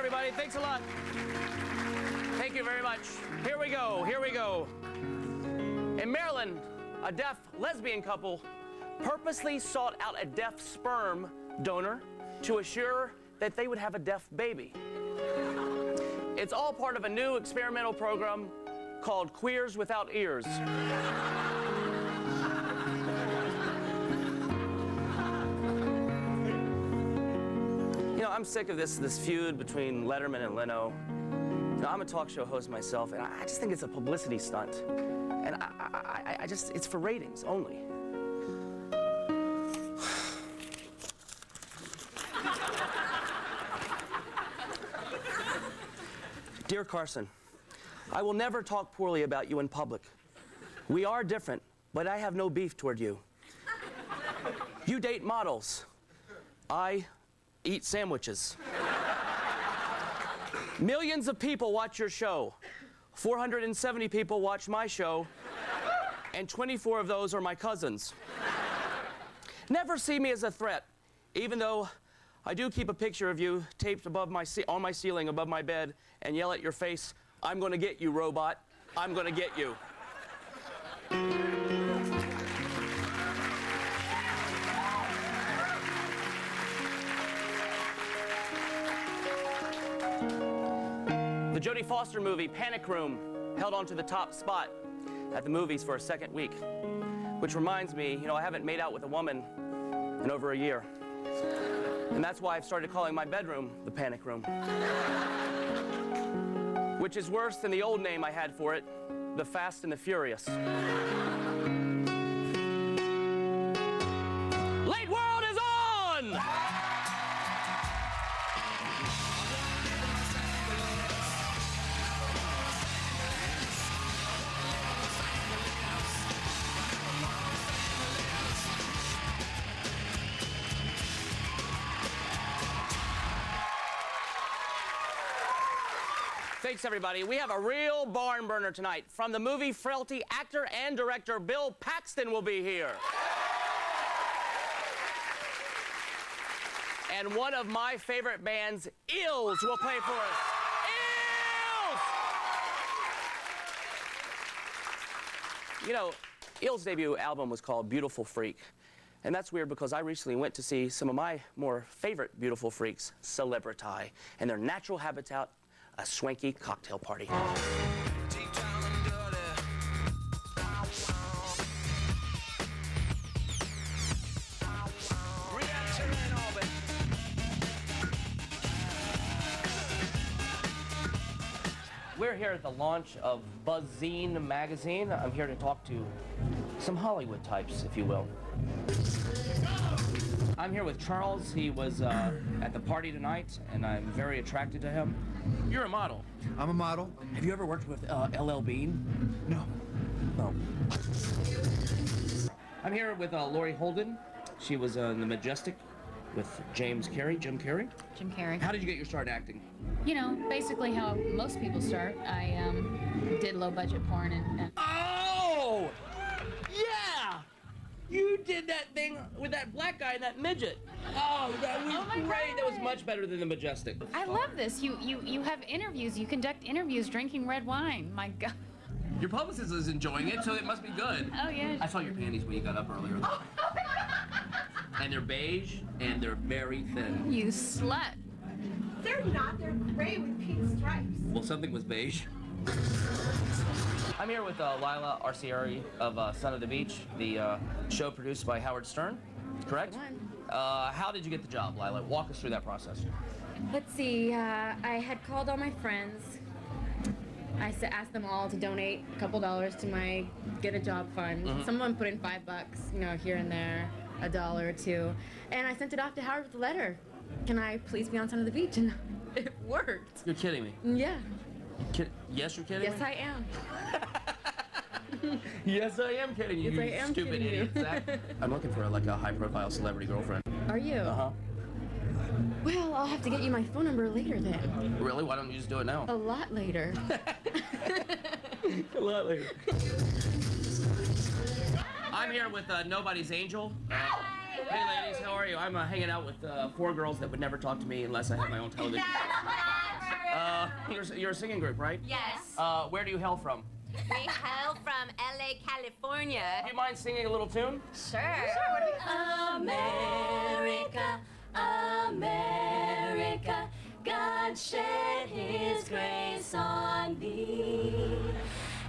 everybody. Thanks a lot. Thank you very much. Here we go. Here we go. In Maryland, a deaf lesbian couple purposely sought out a deaf sperm donor to assure that they would have a deaf baby. It's all part of a new experimental program called Queers Without Ears. You know, I'm sick of this feud between Letterman and Leno. You know, I'm a talk show host myself, and I just think it's a publicity stunt. And I just, it's for ratings only. Dear Carson, I will never talk poorly about you in public. We are different, but I have no beef toward you. You date models. I eat sandwiches. Millions of people watch your show. 470 people watch my show, and 24 of those are my cousins. Never see me as a threat, even though I do keep a picture of you taped above on my ceiling above my bed and yell at your face, "I'm gonna get you, robot. I'm gonna get you." The Jodie Foster movie, Panic Room, held on to the top spot at the movies for a second week. Which reminds me, you know, I haven't made out with a woman in over a year. And that's why I've started calling my bedroom the Panic Room. Which is worse than the old name I had for it, the Fast and the Furious. Late World is on! Thanks, everybody. We have a real barn burner tonight. From the movie Frailty, actor and director Bill Paxton will be here. And one of my favorite bands, Eels, will play for us. Eels! You know, Eels' debut album was called Beautiful Freak. And that's weird because I recently went to see some of my more favorite beautiful freaks, Celebrity, and their natural habitat, a swanky cocktail party. We're here at the launch of Buzzine magazine. I'm here to talk to some Hollywood types, if you will. I'm here with Charles. He was at the party tonight, and I'm very attracted to him. You're a model. I'm a model. Have you ever worked with LL Bean? No. No. I'm here with Lori Holden. She was in The Majestic with Jim Carrey. Jim Carrey. How did you get your start acting? You know, basically how most people start. I did low-budget porn and... Oh! Yeah! You did that thing with that black guy and that midget. Oh, that was great. God. That was much better than The Majestic. I love this. You have interviews. You conduct interviews drinking red wine. My God. Your publicist is enjoying it, so it must be good. Oh, yeah. I saw your panties when you got up earlier. And they're beige, and they're very thin. You slut. They're not. They're gray with pink stripes. Well, something was beige. I'm here with Lila Arcieri of Son of the Beach, the show produced by Howard Stern, correct? How did you get the job, Lila? Walk us through that process. Let's see, I had called all my friends. I asked them all to donate a couple dollars to my Get a Job fund. Someone put in $5, you know, here and there, $1 or $2. And I sent it off to Howard with a letter. Can I please be on Son of the Beach? And it worked. You're kidding me. Yeah. Yes, you're kidding Yes, me? I am. Yes, I am kidding you, Yes, I you am stupid kidding you. idiot. Zach. I'm looking for like a high-profile celebrity girlfriend. Are you? Uh-huh. Well, I'll have to get you my phone number later then. Really? Why don't you just do it now? A lot later. A lot later. I'm here with Nobody's Angel. Hey ladies, how are you? I'm hanging out with 4 girls that would never talk to me unless I had my own television. You're a singing group, right? Yes. Where do you hail from? We hail from LA, California. Do you mind singing a little tune? Sure. America, America, God shed his grace on thee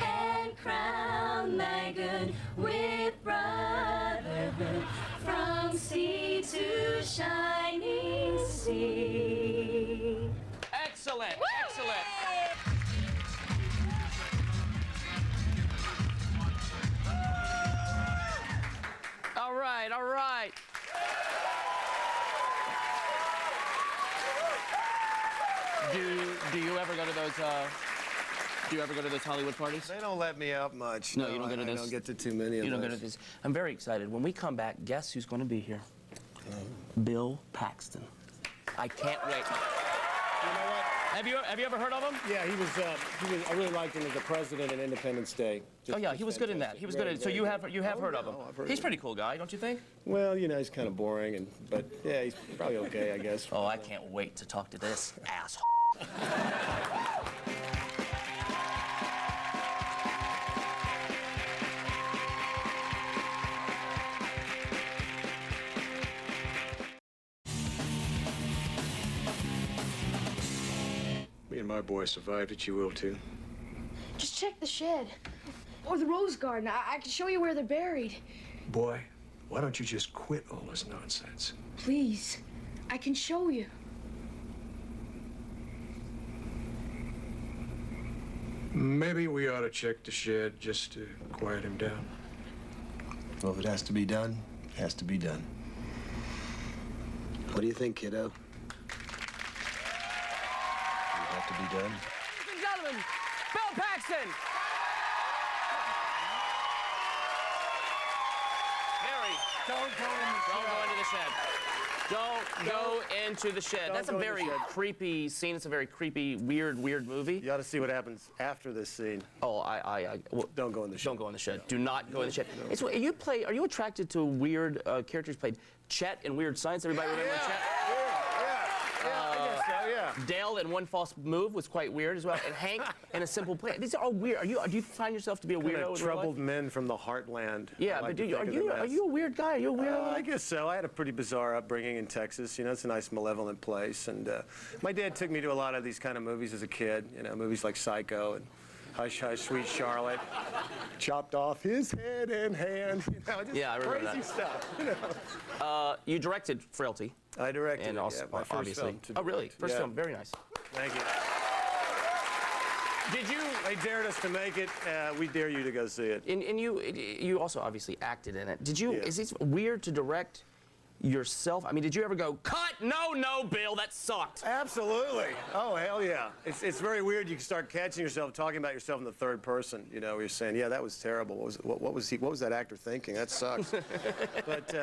and crown thy good with brotherhood from sea to shining sea. Excellent, excellent. All right, all right. Do you ever go to those? Do you ever go to those Hollywood parties? They don't let me out much. No, you don't go to I this. don't get to too many of You don't go those. to this. I'm very excited. When we come back, guess who's going to be here? Bill Paxton. I can't wait. You know what? Have you ever heard of him? Yeah, he was. I really liked him as the president in Independence Day. Oh yeah, he was good in that. He was good at. So you have heard of him. Oh, I've heard He's of a pretty cool guy, don't you think? Well, you know, he's kind of boring, but yeah, he's probably okay, I guess. Oh, I can't wait to talk to this asshole. Me and my boy survived it. You will too. Just check the shed. Or the rose garden. I can show you where they're buried. Boy, why don't you just quit all this nonsense? Please. I can show you. Maybe we ought to check the shed just to quiet him down. Well, if it has to be done, it has to be done. What do you think, kiddo? It have to be done. Ladies and gentlemen, Bill Paxton. Harry, don't go into the shed. Don't go into the shed. That's a go in the very shed. creepy scene. It's a very creepy, weird movie. You ought to see what happens after this scene. Oh, well, Don't go in the shed. don't go in the shed. Do not go in the shed. It's, are you attracted to weird characters played? Chet in Weird Science. Everybody remember Chet? I guess so, yeah. Dale in One False Move was quite weird as well. And Hank in A Simple Plan. These are all weird. Do you find yourself to be a Kind weirdo? of in real troubled life? men from the heartland. Yeah, I like but to think of them are as. you a weird guy? Are you a weirdo? I guess so. I had a pretty bizarre upbringing in Texas. You know, it's a nice, malevolent place. And my dad took me to a lot of these kind of movies as a kid. You know, movies like Psycho and Hush, Hush, Sweet Charlotte. Chopped off his head and hand. You know, just Yeah, I remember crazy that. stuff. You know. You directed Frailty. I directed And it, also, yeah, my first obviously. film to Oh, really? direct. First Yeah. film. Very nice. Thank you. Did you? They dared us to make it. We dare you to go see it. And you also obviously acted in it. Did you? Yeah. Is it weird to direct yourself? I mean, did you ever go, cut? No, Bill, that sucked. Absolutely. Oh, hell yeah. It's very weird. You can start catching yourself talking about yourself in the third person. You know, where you're saying, yeah, that was terrible. What was that actor thinking? That sucks. But,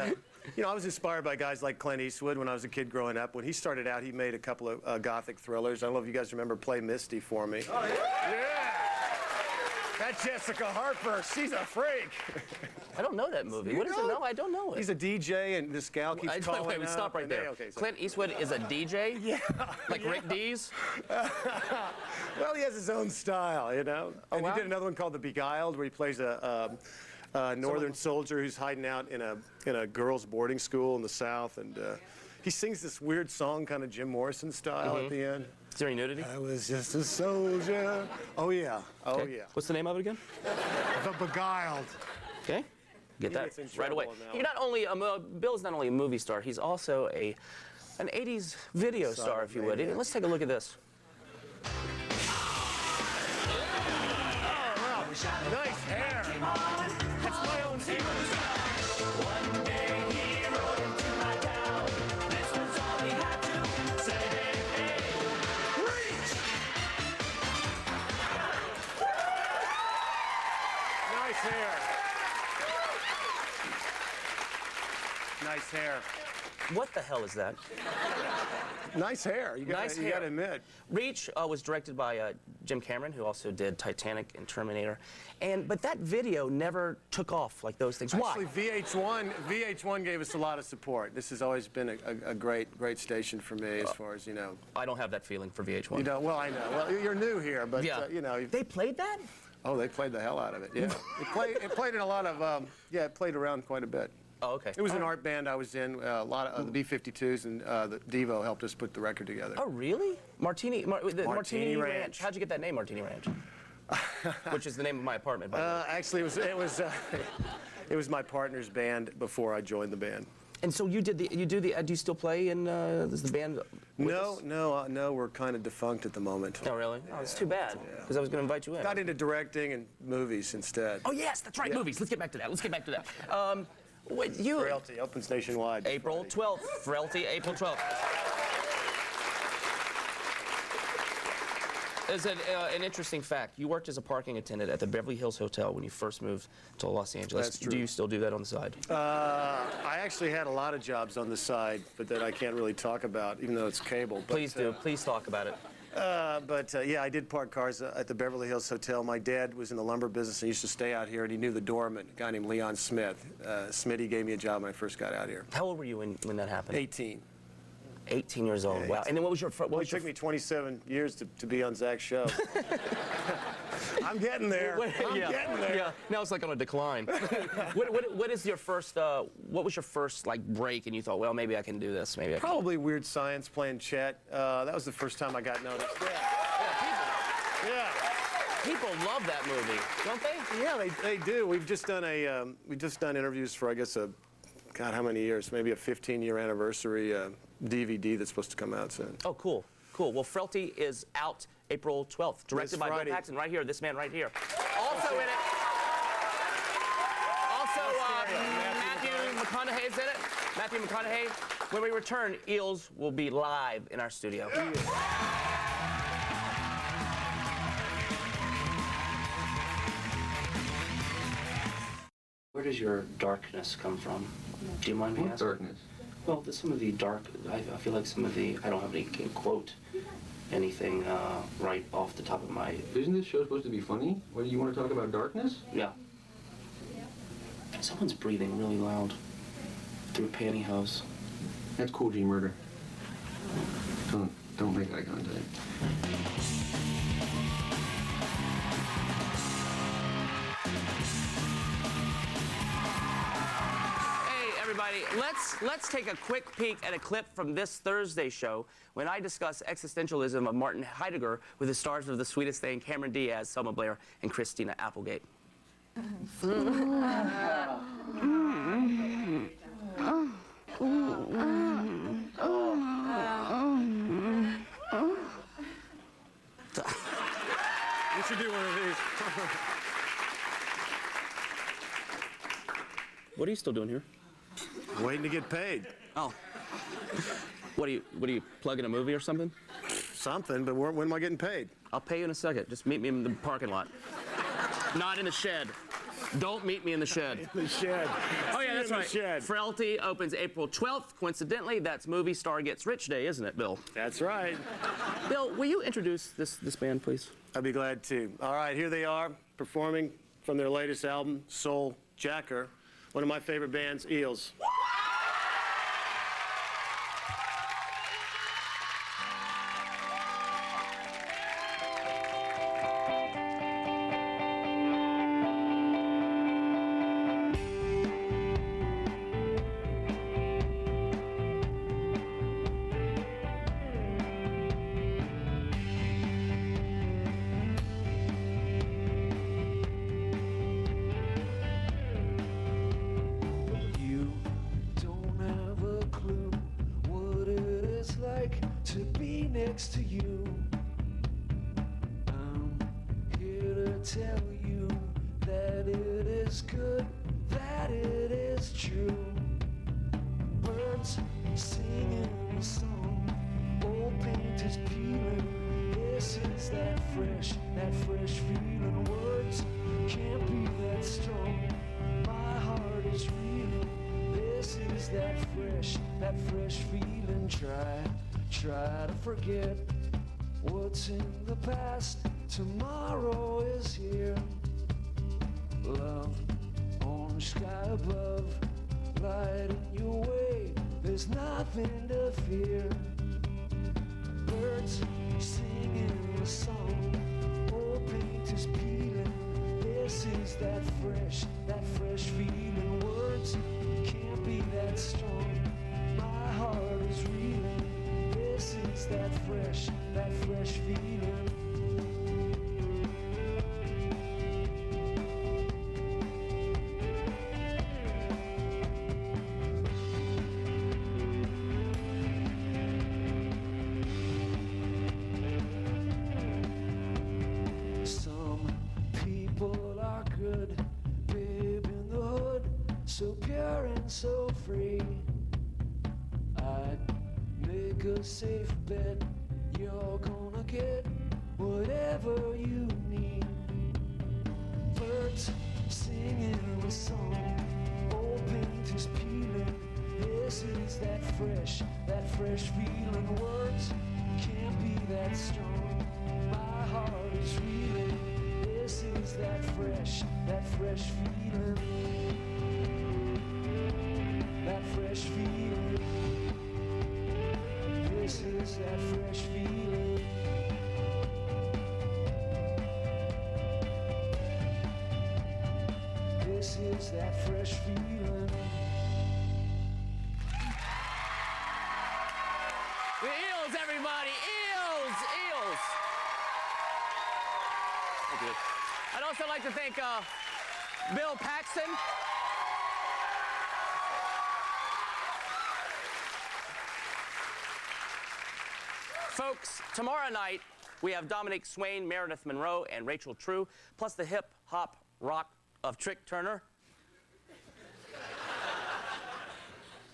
you know, I was inspired by guys like Clint Eastwood when I was a kid growing up. When he started out, he made a couple of gothic thrillers. I don't know if you guys remember Play Misty for me. Oh, yeah? Yeah. That Jessica Harper, she's a freak. I don't know that movie. You What is it? don't? No, I don't know it. He's a DJ, and this gal keeps calling Wait, up, stop right and there. okay, so- Clint Eastwood is a DJ? Yeah. Like Rick Dees? Well, he has his own style, you know. And wow. he did another one called The Beguiled, where he plays a northern soldier who's hiding out in a girls' boarding school in the South, and he sings this weird song, kind of Jim Morrison style at the end. Is there any nudity? I was just a soldier. Oh yeah. Oh Okay. yeah. What's the name of it again? The Beguiled. Okay. Get He that gets in right away. trouble on that You're not only Bill's not only a movie star, he's also an 80s video star, if you would. man. Let's take a look at this. Nice hair. That's my own hair. Nice hair. Nice hair. hair. What the hell is that? Nice hair. You Nice hair. gotta admit. Reach was directed by Jim Cameron, who also did Titanic and Terminator. But that video never took off like those things. Why? Actually, VH1 gave us a lot of support. This has always been a great station for me as far as, you know. I don't have that feeling for VH1. You know, well, I know. Well, you're new here, but, Yeah. you know. They played that? Oh, they played the hell out of it, yeah. It played in a lot of, it played around quite a bit. Oh, okay. It was an art band I was in. A lot of the B-52s and the Devo helped us put the record together. Oh, really? Martini Martini Ranch. How'd you get that name, Martini Ranch? Which is the name of my apartment, by the way. Actually, it was my partner's band before I joined the band. And so do you still play in is the band? No, we're kind of defunct at the moment. Oh, really? Oh, it's too bad, because I was going to invite you in. Got into directing and movies instead. Oh, yes, that's right, Yeah. movies. Let's get back to that. Frailty opens nationwide. April 12th. Frailty, April 12th. There's an interesting fact. You worked as a parking attendant at the Beverly Hills Hotel when you first moved to Los Angeles. That's true. Do you still do that on the side? I actually had a lot of jobs on the side, but that I can't really talk about, even though it's cable. But, Please do. Please talk about it. Yeah, I did park cars at the Beverly Hills Hotel. My dad was in the lumber business and used to stay out here, and he knew the doorman, a guy named Leon Smith. Smitty gave me a job when I first got out here. How old were you when that happened? 18. 18 years old. Wow. And then what was your? It took me 27 years to be on Zach's show. I'm getting there. I'm getting there. Yeah. Now it's like on a decline. What is your first? What was your first like break? And you thought, well, maybe I can do this. Maybe I can. Probably Weird Science playing Chet. That was the first time I got noticed. Yeah. People love that movie, don't they? Yeah, they do. We've just done interviews for, I guess, God, how many years? Maybe a 15-year anniversary DVD that's supposed to come out soon. Oh, cool. Cool. Well, Frailty is out April 12th, directed by Bill Paxton, right here, this man right here. Also in it. Also, Matthew McConaughey's in it. Matthew McConaughey. When we return, Eels will be live in our studio. Where does your darkness come from? Do you mind me asking? Darkness? Well, some of the dark, I feel like some of the, I don't have any quote anything right off the top of my... Isn't this show supposed to be funny? What, do you want to talk about darkness? Yeah. Someone's breathing really loud through pantyhose. That's Cool G Murder. Don't make eye contact. Everybody, let's take a quick peek at a clip from this Thursday show when I discuss existentialism of Martin Heidegger with the stars of The Sweetest Thing, Cameron Diaz, Selma Blair, and Christina Applegate. We should do one of these. What are you still doing here? Waiting to get paid. Oh. What are you plugging a movie or something? Something, but when am I getting paid? I'll pay you in a second. Just meet me in the parking lot. Not in the shed. Don't meet me in the shed. The shed. Oh, yeah, that's in the right. shed. Frailty opens April 12th. Coincidentally, that's Movie Star Gets Rich Day, isn't it, Bill? That's right. Bill, will you introduce this band, please? I'd be glad to. All right, here they are, performing from their latest album, Soul Jacker. One of my favorite bands, Eels. To be next to you, I'm here to tell you that it is good, that it is true. Birds singing a song, old paint is peeling. This is that fresh feeling. Words can't be that strong. My heart is real. This is is that fresh feeling. Try to forget what's in the past. Tomorrow is here. Love on the sky above, light in your way. There's nothing to fear. Birds singing a song, old paint is peeling. This is that fresh feeling. Words can't be that strong. My heart is reeling. This is that fresh feeling. Some people are good, babe in the hood, so pure and so free. I'd make a safe bet you're gonna get whatever you need. Birds singing a song, old paint is peeling. This is that fresh feeling. Words can't be that strong. My heart is reeling. This is that fresh feeling. That fresh feeling. This is that fresh feeling. This is that fresh feeling. The Eels, everybody! Eels! Eels! Thank you. I'd also like to thank Bill Paxton. Folks, tomorrow night we have Dominic Swain, Meredith Monroe, and Rachel True, plus the hip-hop rock of Trick Turner.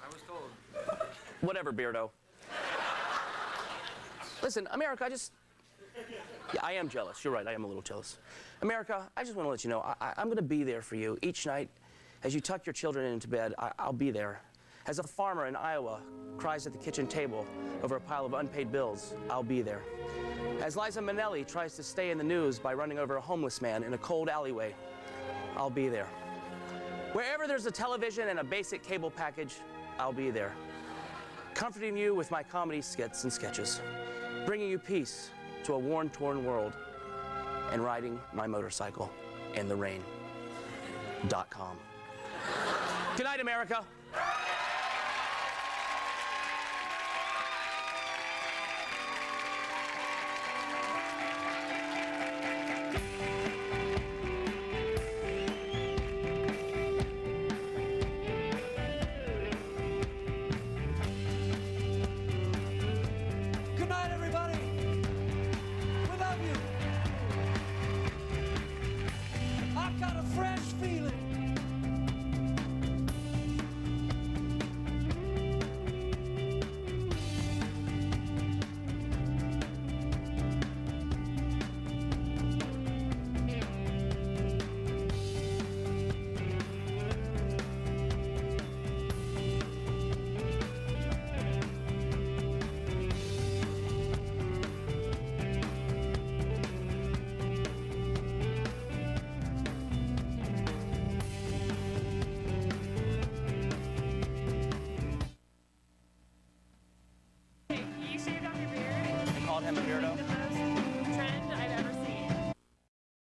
I was told. Whatever, Beardo. Listen, America, yeah, I am jealous. You're right, I am a little jealous. America, I just want to let you know, I'm going to be there for you each night. As you tuck your children into bed, I'll be there. As a farmer in Iowa cries at the kitchen table over a pile of unpaid bills, I'll be there. As Liza Minnelli tries to stay in the news by running over a homeless man in a cold alleyway, I'll be there. Wherever there's a television and a basic cable package, I'll be there. Comforting you with my comedy skits and sketches, bringing you peace to a worn, torn world, and riding my motorcycle in the rain.com. Good night, America. Good night, everybody. We love you. I've got a fresh feeling. Called him a weirdo.